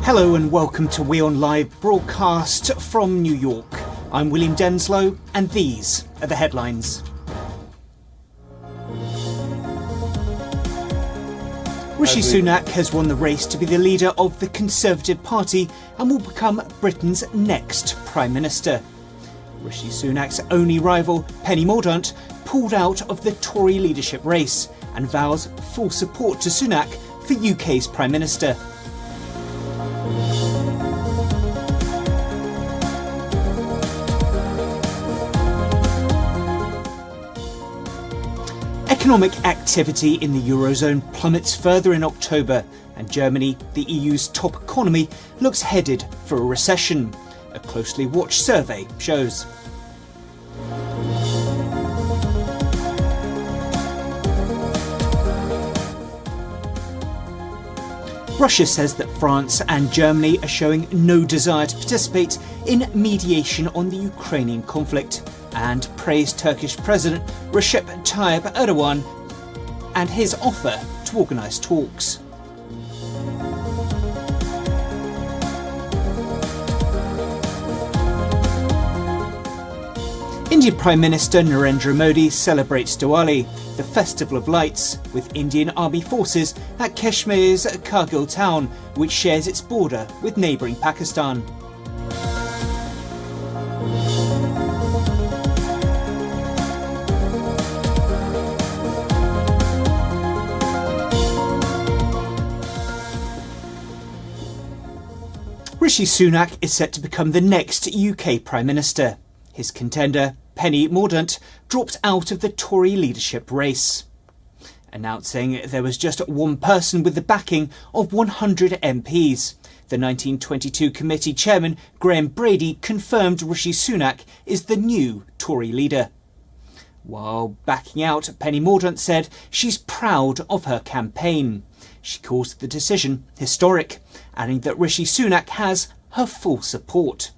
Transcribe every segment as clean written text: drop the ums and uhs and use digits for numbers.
Hello and welcome to WION Live Broadcast from New York. I'm William Denslow and these are the headlines. Rishi Sunak has won the race to be the leader of the Conservative Party and will become Britain's next Prime Minister. Rishi Sunak's only rival, Penny Mordaunt, pulled out of the Tory leadership race and vows full support to Sunak for UK's Prime Minister. Economic activity in the Eurozone plummets further in October, and Germany, the EU's top economy, looks headed for a recession. A closely watched survey shows. Russia says that France and Germany are showing no desire to participate in mediation on the Ukrainian conflict, and praised Turkish President Recep Tayyip Erdogan and his offer to organise talks. Indian Prime Minister Narendra Modi celebrates Diwali, the festival of lights, with Indian Army forces at Kashmir's Kargil town, which shares its border with neighbouring Pakistan. Rishi Sunak is set to become the next UK Prime Minister. His contender, Penny Mordaunt, dropped out of the Tory leadership race, announcing there was just one person with the backing of 100 MPs. The 1922 committee chairman, Graham Brady, confirmed Rishi Sunak is the new Tory leader. While backing out, Penny Mordaunt said she's proud of her campaign. She calls the decision historic, adding that Rishi Sunak has her full support.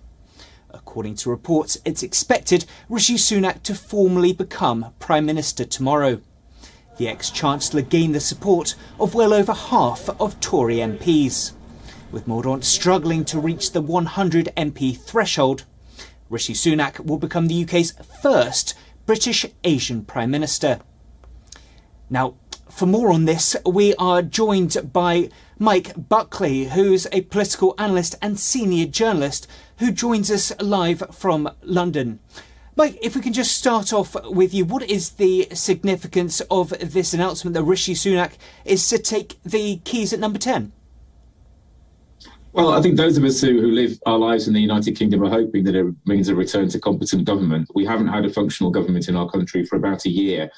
According to reports, it's expected Rishi Sunak to formally become Prime Minister tomorrow. The ex-Chancellor gained the support of well over half of Tory MPs. With Mordaunt struggling to reach the 100 MP threshold, Rishi Sunak will become the UK's first British Asian Prime Minister. Now, for more on this, we are joined by Mike Buckley, who's a political analyst and senior journalist who joins us live from London. Mike, if we can just start off with you, what is the significance of this announcement that Rishi Sunak is to take the keys at number 10? Well, I think those of us who live our lives in the United Kingdom are hoping that it means a return to competent government. We haven't had a functional government in our country for about a year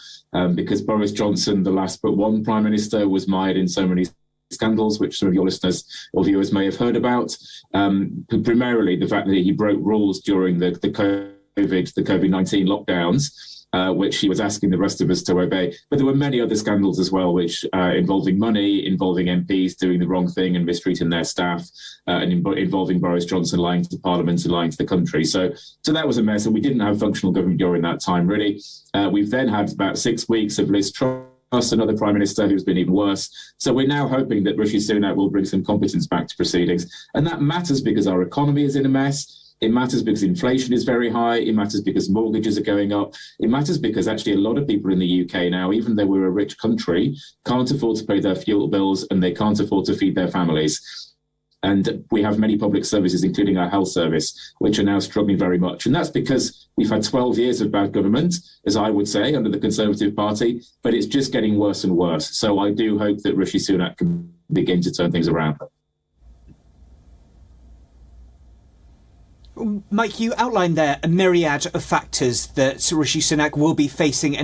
because Boris Johnson, the last but one Prime Minister, was mired in so many scandals, which some of your listeners or viewers may have heard about. Primarily the fact that he broke rules during the COVID-19 lockdowns, which he was asking the rest of us to obey. But there were many other scandals as well, which involving money, involving MPs doing the wrong thing and mistreating their staff, and involving Boris Johnson lying to Parliament and lying to the country. So that was a mess, and we didn't have functional government during that time, really. We've then had about 6 weeks of Liz Truss, another Prime Minister who's been even worse. So we're now hoping that Rishi Sunak will bring some competence back to proceedings. And that matters because our economy is in a mess. It matters because inflation is very high. It matters because mortgages are going up. It matters because actually a lot of people in the UK now, even though we're a rich country, can't afford to pay their fuel bills and they can't afford to feed their families. And we have many public services, including our health service, which are now struggling very much. And that's because we've had 12 years of bad government, as I would say, under the Conservative Party, but it's just getting worse and worse. So I do hope that Rishi Sunak can begin to turn things around. Mike, you outlined there a myriad of factors that Rishi Sunak will be facing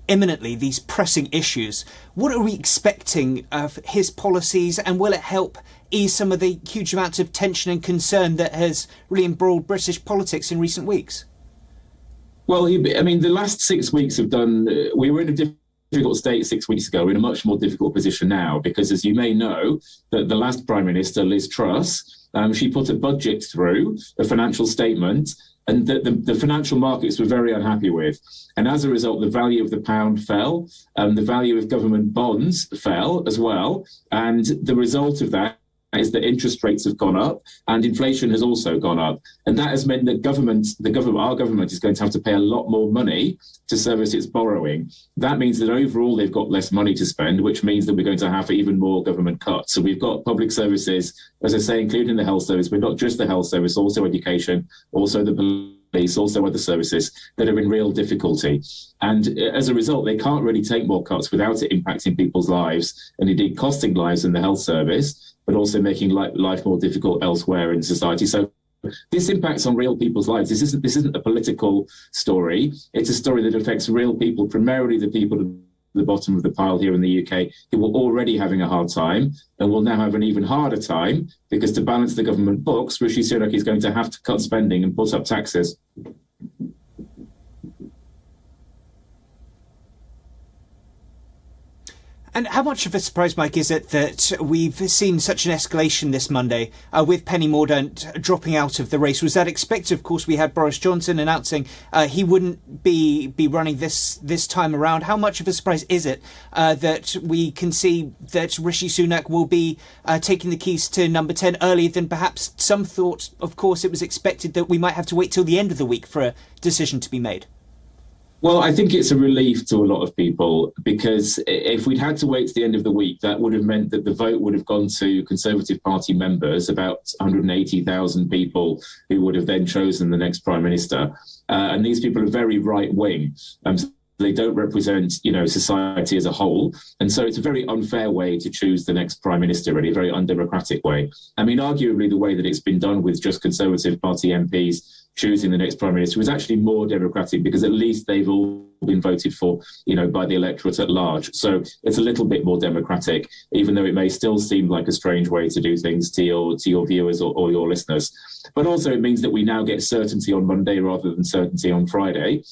imminently, these pressing issues. What are we expecting of his policies, and will it help ease some of the huge amounts of tension and concern that has really embroiled British politics in recent weeks? Well, I mean, the last 6 weeks have done... we were in a difficult state 6 weeks ago. We're in a much more difficult position now because, as you may know, that the last Prime Minister, Liz Truss, she put a budget through, a financial statement, and the financial markets were very unhappy with. And as a result, the value of the pound fell, the value of government bonds fell as well. And the result of that is that interest rates have gone up and inflation has also gone up. And that has meant that our government is going to have to pay a lot more money to service its borrowing. That means that overall they've got less money to spend, which means that we're going to have even more government cuts. So we've got public services, as I say, including the health service, but not just the health service, also education, also the police, also other services that are in real difficulty. And as a result, they can't really take more cuts without it impacting people's lives and indeed costing lives in the health service, but also making life more difficult elsewhere in society. So this impacts on real people's lives. This isn't a political story. It's a story that affects real people, primarily the people at the bottom of the pile here in the UK, who were already having a hard time and will now have an even harder time because to balance the government books, Rishi Sunak is going to have to cut spending and put up taxes. And how much of a surprise, Mike, is it that we've seen such an escalation this Monday with Penny Mordaunt dropping out of the race? Was that expected? Of course, we had Boris Johnson announcing he wouldn't be running this time around. How much of a surprise is it that we can see that Rishi Sunak will be taking the keys to number 10 earlier than perhaps some thought? Of course, it was expected that we might have to wait till the end of the week for a decision to be made. Well, I think it's a relief to a lot of people because if we'd had to wait to the end of the week, that would have meant that the vote would have gone to Conservative Party members, about 180,000 people who would have then chosen the next Prime Minister. And these people are very right-wing. They don't represent, society as a whole. And so it's a very unfair way to choose the next Prime Minister, really, a very undemocratic way. I mean, arguably, the way that it's been done with just Conservative Party MPs choosing the next Prime Minister was actually more democratic because at least they've all been voted for, by the electorate at large. So it's a little bit more democratic, even though it may still seem like a strange way to do things to your viewers or your listeners. But also it means that we now get certainty on Monday rather than certainty on Friday.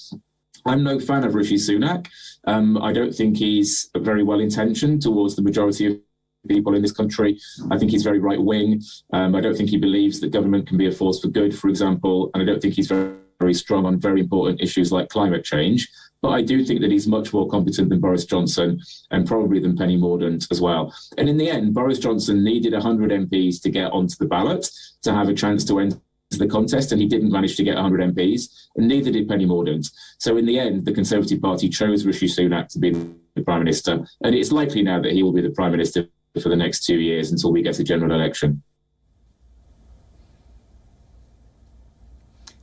I'm no fan of Rishi Sunak. I don't think he's very well intentioned towards the majority of people in this country. I think he's very right-wing. I don't think he believes that government can be a force for good, for example, and I don't think he's very strong on very important issues like climate change. But I do think that he's much more competent than Boris Johnson and probably than Penny Mordaunt as well. And in the end, Boris Johnson needed 100 MPs to get onto the ballot to have a chance to enter the contest, and he didn't manage to get 100 MPs, and neither did Penny Mordaunt. So in the end, the Conservative Party chose Rishi Sunak to be the Prime Minister, and it's likely now that he will be the Prime Minister for the next 2 years until we get a general election.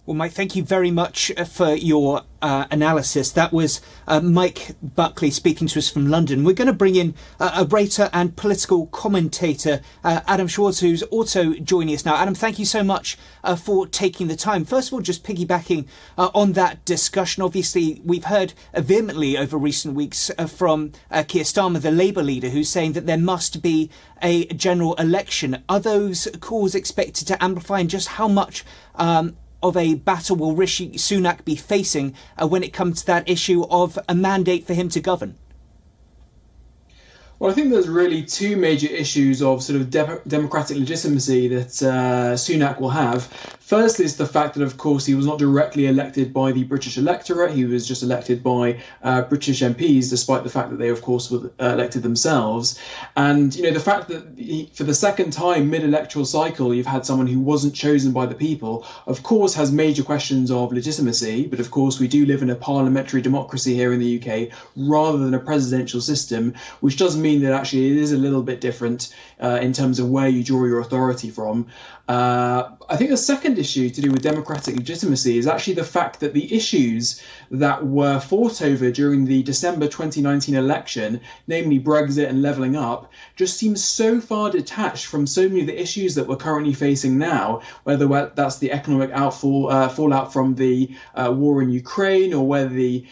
Well, Mike, thank you very much for your analysis. That was Mike Buckley speaking to us from London. We're going to bring in a writer and political commentator, Adam Schwartz, who's also joining us now. Adam, thank you so much for taking the time. First of all, just piggybacking on that discussion, obviously, we've heard vehemently over recent weeks from Keir Starmer, the Labour leader, who's saying that there must be a general election. Are those calls expected to amplify, and just how much of a battle will Rishi Sunak be facing when it comes to that issue of a mandate for him to govern? Well, I think there's really two major issues of sort of democratic legitimacy that Sunak will have. First is the fact that, of course, he was not directly elected by the British electorate. He was just elected by British MPs, despite the fact that they, of course, were elected themselves. And, the fact that for the second time mid-electoral cycle, you've had someone who wasn't chosen by the people, of course, has major questions of legitimacy. But, of course, we do live in a parliamentary democracy here in the UK rather than a presidential system, which does mean that actually it is a little bit different in terms of where you draw your authority from. I think the second issue to do with democratic legitimacy is actually the fact that the issues that were fought over during the December 2019 election, namely Brexit and levelling up, just seem so far detached from so many of the issues that we're currently facing now, whether that's the economic fallout from the war in Ukraine, or whether the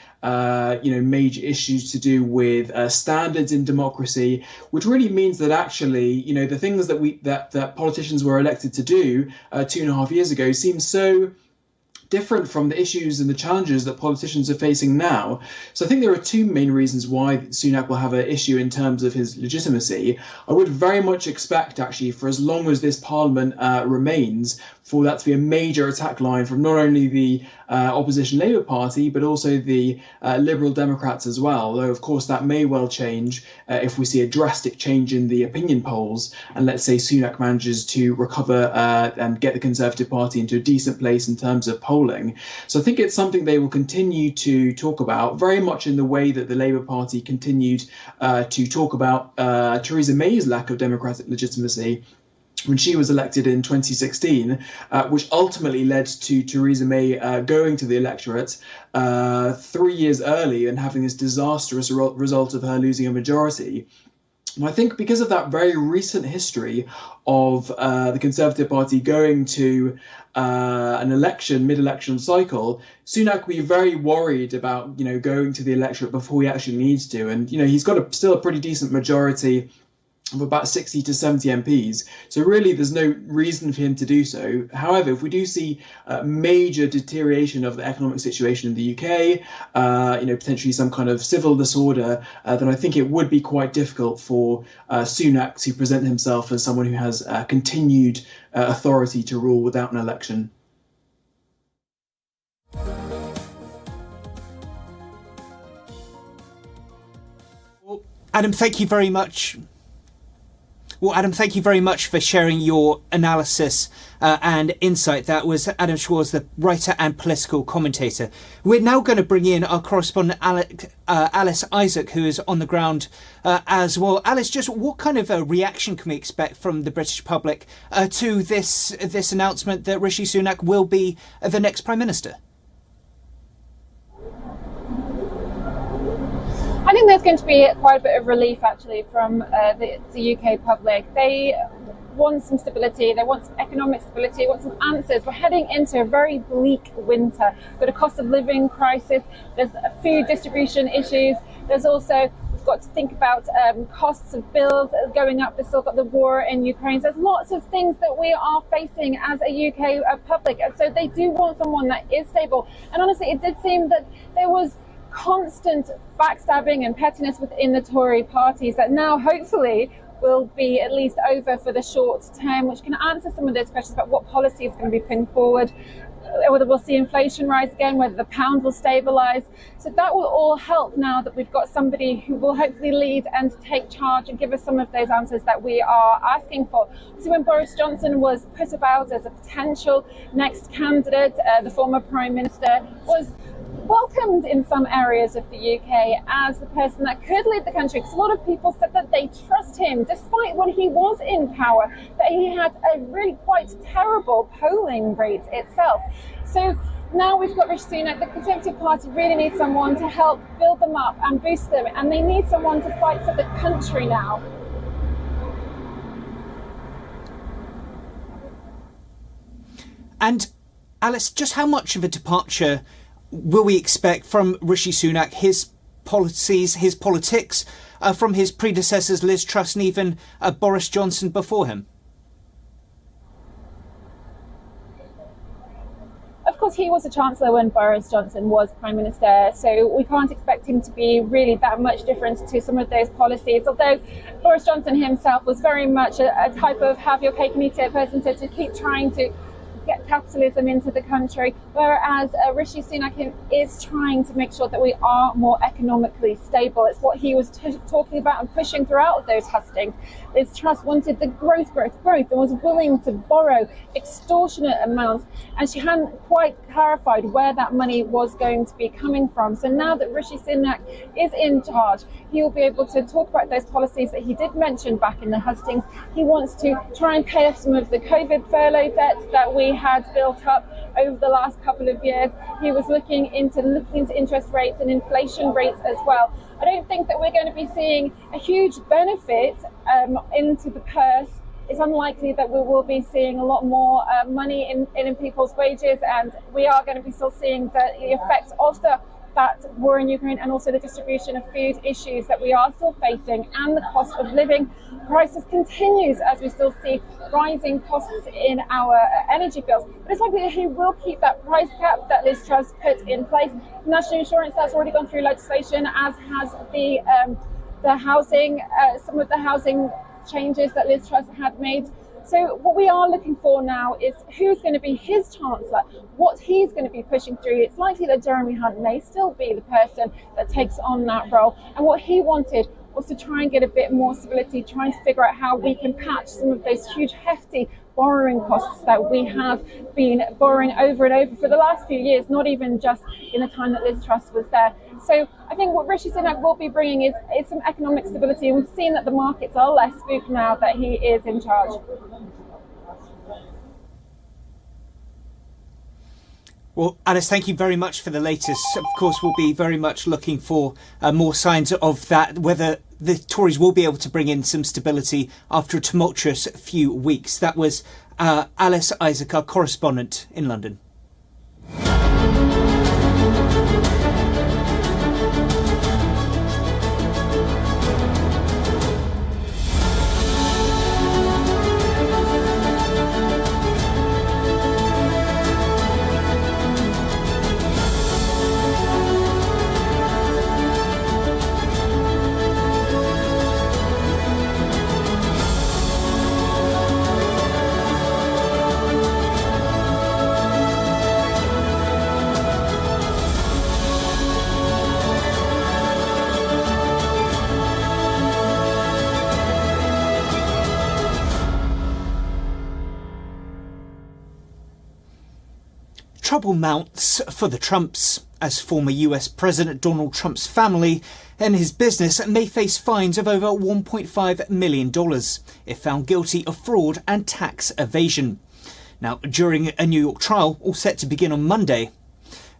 major issues to do with standards in democracy, which really means that actually, the things that politicians were elected to do 2.5 years ago seem so different from the issues and the challenges that politicians are facing now. So I think there are two main reasons why Sunak will have an issue in terms of his legitimacy. I would very much expect, actually, for as long as this parliament remains, for that to be a major attack line from not only the opposition Labour Party, but also the Liberal Democrats as well. Though, of course, that may well change if we see a drastic change in the opinion polls, and let's say Sunak manages to recover and get the Conservative Party into a decent place in terms of polling. So I think it's something they will continue to talk about, very much in the way that the Labour Party continued to talk about Theresa May's lack of democratic legitimacy when she was elected in 2016, which ultimately led to Theresa May going to the electorate 3 years early and having this disastrous result of her losing a majority. And I think because of that very recent history of the Conservative Party going to an election, mid-election cycle, Sunak will be very worried about, going to the electorate before he actually needs to. And, he's got still a pretty decent majority of about 60 to 70 MPs. So really, there's no reason for him to do so. However, if we do see major deterioration of the economic situation in the UK, potentially some kind of civil disorder, then I think it would be quite difficult for Sunak to present himself as someone who has continued authority to rule without an election. Well, Adam, thank you very much. Well, Adam, thank you very much for sharing your analysis and insight. That was Adam Schwarz, the writer and political commentator. We're now going to bring in our correspondent, Alice Isaac, who is on the ground as well. Alice, just what kind of a reaction can we expect from the British public to this announcement that Rishi Sunak will be the next Prime Minister? I think there's going to be quite a bit of relief, actually, from the UK public. They want some stability, they want some economic stability, they want some answers. We're heading into a very bleak winter. We've got a cost of living crisis, there's food distribution issues, there's also, we've got to think about costs of bills going up. We've still got the war in Ukraine. So there's lots of things that we are facing as a UK public. And so they do want someone that is stable. And honestly, it did seem that there was constant backstabbing and pettiness within the Tory parties that now hopefully will be at least over for the short term, which can answer some of those questions about what policy is going to be putting forward, whether we'll see inflation rise again, whether the pound will stabilise. So that will all help now that we've got somebody who will hopefully lead and take charge and give us some of those answers that we are asking for. So when Boris Johnson was put about as a potential next candidate, the former Prime Minister was welcomed in some areas of the UK as the person that could lead the country, because a lot of people said that they trust him despite when he was in power, that he had a really quite terrible polling rate itself. So now we've got Rishi Sunak. The Conservative Party really needs someone to help build them up and boost them, and they need someone to fight for the country now. And Alice, just how much of a departure will we expect from Rishi Sunak, his policies, his politics, from his predecessors Liz Truss and even Boris Johnson before him? Of course, he was a Chancellor when Boris Johnson was Prime Minister, so we can't expect him to be really that much different to some of those policies, although Boris Johnson himself was very much a type of have your cake and eat it person, so to keep trying to get capitalism into the country, whereas Rishi Sunak is trying to make sure that we are more economically stable. It's what he was talking about and pushing throughout those hustings. Liz Truss wanted the growth, and was willing to borrow extortionate amounts, and she hadn't quite clarified where that money was going to be coming from. So now that Rishi Sunak is in charge, he will be able to talk about those policies that he did mention back in the hustings. He wants to try and pay off some of the COVID furlough debt that we had built up over the last couple of years. He was looking into interest rates and inflation rates as well. I don't think that we're going to be seeing a huge benefit into the purse. It's unlikely that we will be seeing a lot more money in people's wages, and we are going to be still seeing the effects of that war in Ukraine and also the distribution of food issues that we are still facing, and the cost of living crisis continues as we still see rising costs in our energy bills. But it's likely that he will keep that price cap that Liz Truss put in place. National insurance, that's already gone through legislation, as has the housing, some of the housing changes that Liz Truss had made. So what we are looking for now is who's going to be his chancellor, what he's going to be pushing through. It's likely that Jeremy Hunt may still be the person that takes on that role. And what he wanted was to try and get a bit more stability, trying to figure out how we can patch some of those huge, hefty borrowing costs that we have been borrowing over and over for the last few years, not even just in the time that Liz Truss was there. So I think what Rishi Sunak will be bringing is some economic stability, and we've seen that the markets are less spooked now that he is in charge. Well, Alice, thank you very much for the latest. Of course, we'll be very much looking for more signs of that, whether the Tories will be able to bring in some stability after a tumultuous few weeks. That was Alice Isaac, our correspondent in London. Trouble mounts for the Trumps, as former US President Donald Trump's family and his business may face fines of over $1.5 million if found guilty of fraud and tax evasion. Now, during a New York trial, all set to begin on Monday,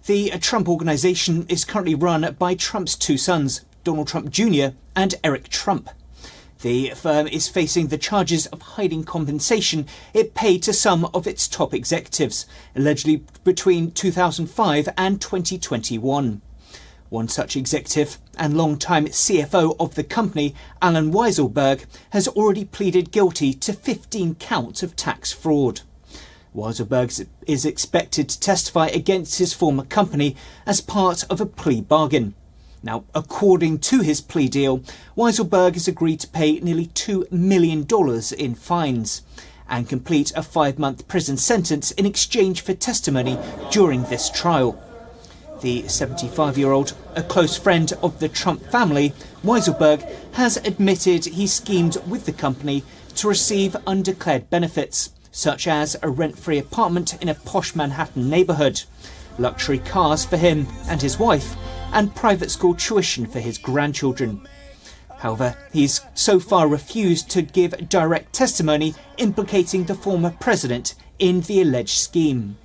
the Trump Organization is currently run by Trump's two sons, Donald Trump Jr. and Eric Trump. The firm is facing the charges of hiding compensation it paid to some of its top executives, allegedly between 2005 and 2021. One such executive and longtime CFO of the company, Alan Weisselberg, has already pleaded guilty to 15 counts of tax fraud. Weisselberg is expected to testify against his former company as part of a plea bargain. Now, according to his plea deal, Weisselberg has agreed to pay nearly $2 million in fines and complete a 5-month prison sentence in exchange for testimony during this trial. The 75-year-old, a close friend of the Trump family, Weisselberg has admitted he schemed with the company to receive undeclared benefits, such as a rent-free apartment in a posh Manhattan neighbourhood, luxury cars for him and his wife, and private school tuition for his grandchildren. However, he's so far refused to give direct testimony implicating the former president in the alleged scheme.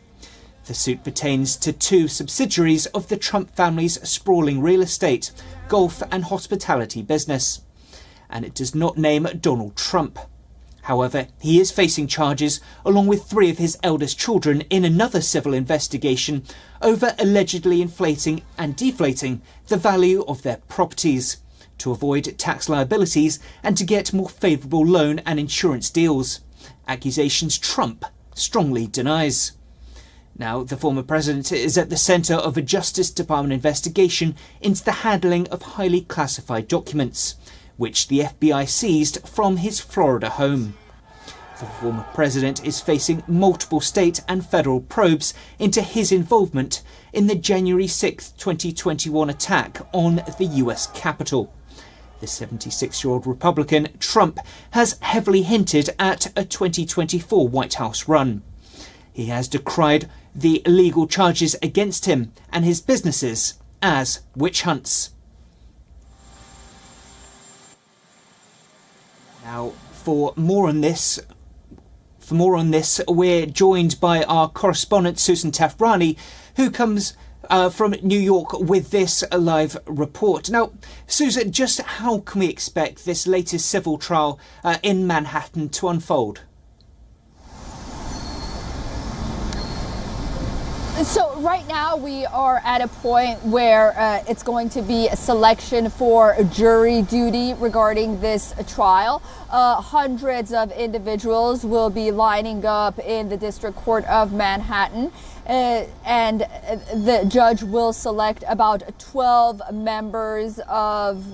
The suit pertains to two subsidiaries of the Trump family's sprawling real estate, golf and hospitality business, and it does not name Donald Trump. However, he is facing charges along with 3 of his eldest children in another civil investigation over allegedly inflating and deflating the value of their properties to avoid tax liabilities and to get more favourable loan and insurance deals, accusations Trump strongly denies. Now, the former president is at the centre of a Justice Department investigation into the handling of highly classified documents, which the FBI seized from his Florida home. The former president is facing multiple state and federal probes into his involvement in the January 6, 2021 attack on the US Capitol. The 76-year-old Republican, Trump, has heavily hinted at a 2024 White House run. He has decried the legal charges against him and his businesses as witch hunts. Now, for more on this, we're joined by our correspondent Susan Tafrani, who comes from New York with this live report. Now, Susan, just how can we expect this latest civil trial in Manhattan to unfold? So right now we are at a point where it's going to be a selection for jury duty regarding this trial. Hundreds of individuals will be lining up in the District Court of Manhattan. And the judge will select about 12 members of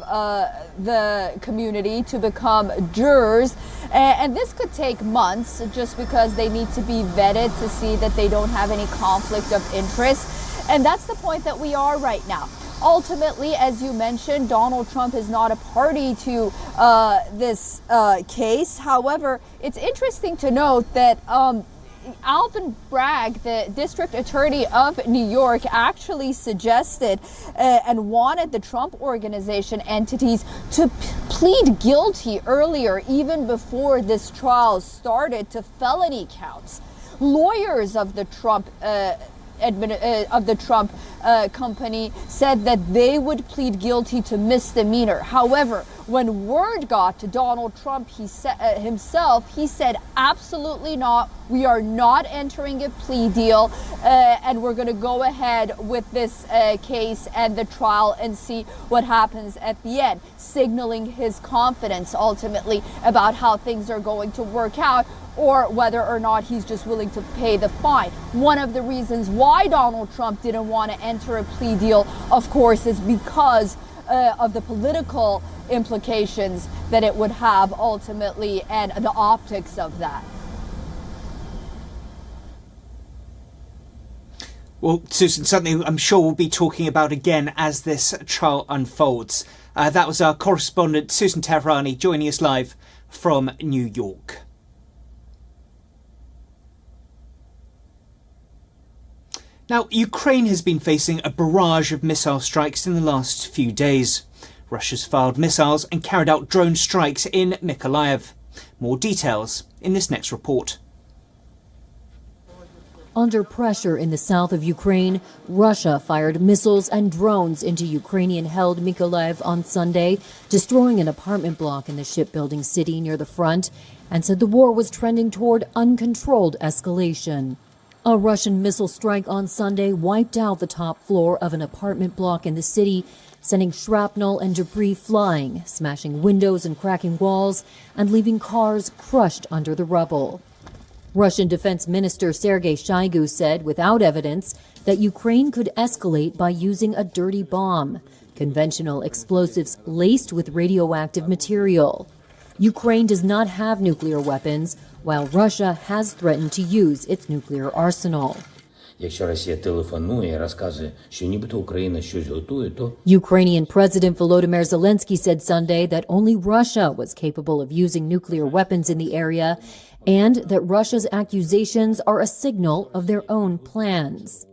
the community to become jurors. And this could take months just because they need to be vetted to see that they don't have any conflict of interest. And that's the point that we are right now. Ultimately, as you mentioned, Donald Trump is not a party to this case. However, it's interesting to note that Alvin Bragg, the district attorney of New York, actually suggested and wanted the Trump Organization entities to plead guilty earlier, even before this trial started, to felony counts. Lawyers of the Trump company said that they would plead guilty to misdemeanor. However, when word got to Donald Trump himself, he said, absolutely not. We are not entering a plea deal, and we're going to go ahead with this case and the trial and see what happens at the end, signaling his confidence ultimately about how things are going to work out, or whether or not he's just willing to pay the fine. One of the reasons why Donald Trump didn't want to enter a plea deal, of course, is because of the political implications that it would have ultimately and the optics of that. Well, Susan, something I'm sure we'll be talking about again as this trial unfolds. That was our correspondent, Susan Tehrani, joining us live from New York. Now, Ukraine has been facing a barrage of missile strikes in the last few days. Russia's fired missiles and carried out drone strikes in Mykolaiv. More details in this next report. Under pressure in the south of Ukraine, Russia fired missiles and drones into Ukrainian-held Mykolaiv on Sunday, destroying an apartment block in the shipbuilding city near the front, and said the war was trending toward uncontrolled escalation. A Russian missile strike on Sunday wiped out the top floor of an apartment block in the city, sending shrapnel and debris flying, smashing windows and cracking walls, and leaving cars crushed under the rubble. Russian Defense Minister Sergei Shoigu said, without evidence, that Ukraine could escalate by using a dirty bomb, conventional explosives laced with radioactive material. Ukraine does not have nuclear weapons, while Russia has threatened to use its nuclear arsenal. Ukrainian President Volodymyr Zelensky said Sunday that only Russia was capable of using nuclear weapons in the area, and that Russia's accusations are a signal of their own plans.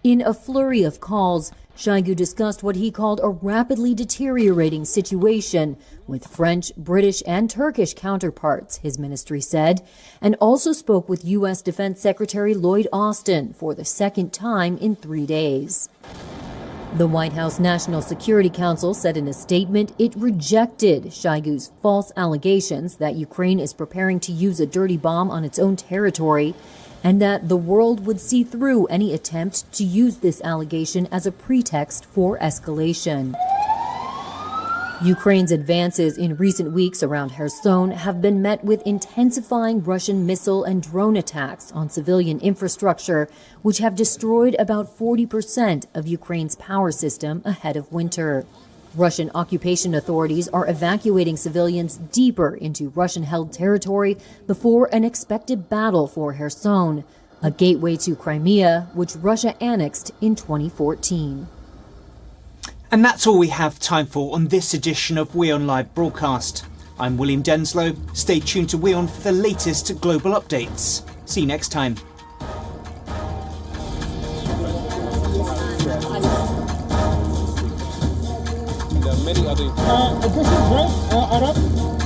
In a flurry of calls, Shoigu discussed what he called a rapidly deteriorating situation with French, British, and Turkish counterparts, his ministry said, and also spoke with U.S. Defense Secretary Lloyd Austin for the second time in 3 days. The White House National Security Council said in a statement it rejected Shoigu's false allegations that Ukraine is preparing to use a dirty bomb on its own territory, and that the world would see through any attempt to use this allegation as a pretext for escalation. Ukraine's advances in recent weeks around Kherson have been met with intensifying Russian missile and drone attacks on civilian infrastructure, which have destroyed about 40% of Ukraine's power system ahead of winter. Russian occupation authorities are evacuating civilians deeper into Russian-held territory before an expected battle for Kherson, a gateway to Crimea, which Russia annexed in 2014. And that's all we have time for on this edition of WION Live Broadcast. I'm William Denslow. Stay tuned to WION for the latest global updates. See you next time. This is Arab.